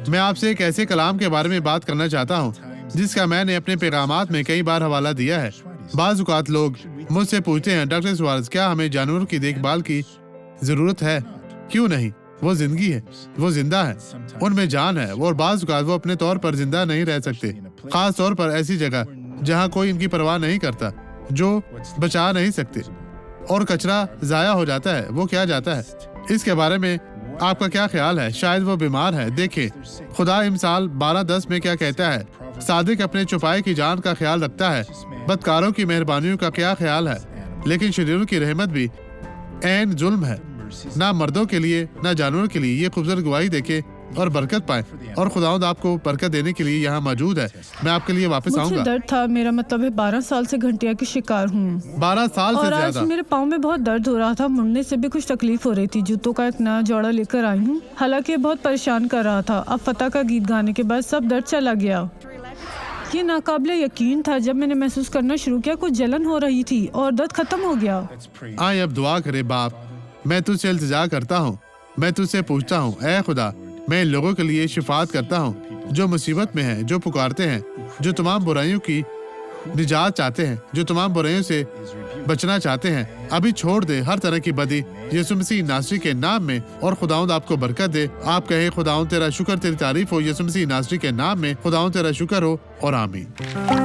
میں آپ سے ایک ایسے کلام کے بارے میں بات کرنا چاہتا ہوں جس کا میں نے اپنے پیغامات میں کئی بار حوالہ دیا ہے۔ بعض اوقات لوگ مجھ سے پوچھتے ہیں، ڈاکٹر سوارز، کیا ہمیں جانوروں کی دیکھ بھال کی ضرورت ہے؟ کیوں نہیں؟ وہ زندگی ہے، وہ زندہ ہے، ان میں جان ہے، اور بعض اوقات وہ اپنے طور پر زندہ نہیں رہ سکتے، خاص طور پر ایسی جگہ جہاں کوئی ان کی پرواہ نہیں کرتا، جو بچا نہیں سکتے، اور کچرا ضائع ہو جاتا ہے، وہ کیا جاتا ہے۔ اس کے بارے میں آپ کا کیا خیال ہے؟ شاید وہ بیمار ہے۔ دیکھیں، خدا امثال 12:10 میں کیا کہتا ہے؟ صادق اپنے چھپائے کی جان کا خیال رکھتا ہے، بدکاروں کی مہربانیوں کا کیا خیال ہے، لیکن شریروں کی رحمت بھی عین ظلم ہے، نہ مردوں کے لیے نہ جانوروں کے لیے۔ یہ خوبصورت گواہی دیکھیں اور برکت پائیں، اور خداوند آپ کو برکت دینے کے لیے یہاں موجود ہے۔ میں آپ کے لیے واپس آؤں مجھے گا۔ درد تھا، میرا مطلب ہے 12 سال سے گھنٹیا کی شکار ہوں، 12 سال سے اور آج زیادہ۔ میرے پاؤں میں بہت درد ہو رہا تھا، مڑنے سے بھی کچھ تکلیف ہو رہی تھی۔ جوتوں کا ایک نیا جوڑا لے کر آئی ہوں، حالانکہ یہ بہت پریشان کر رہا تھا۔ اب فتح کا گیت گانے کے بعد سب درد چلا گیا۔ یہ ناقابل یقین تھا۔ جب میں نے محسوس کرنا شروع کیا، کچھ جلن ہو رہی تھی اور درد ختم ہو گیا۔ آئیں اب دعا کرے۔ باپ، میں تجھ سے التجا کرتا ہوں، میں تجھ سے پوچھتا ہوں، اے خدا، میں ان لوگوں کے لیے شفاعت کرتا ہوں جو مصیبت میں ہیں، جو پکارتے ہیں، جو تمام برائیوں کی نجات چاہتے ہیں، جو تمام برائیوں سے بچنا چاہتے ہیں۔ ابھی چھوڑ دے ہر طرح کی بدی یسوع مسیح ناصری کے نام میں، اور خداوند آپ کو برکت دے۔ آپ کہیں، خداوند تیرا شکر، تیری تعریف ہو یسوع مسیح ناصری کے نام میں، خداوند تیرا شکر ہو، اور آمین۔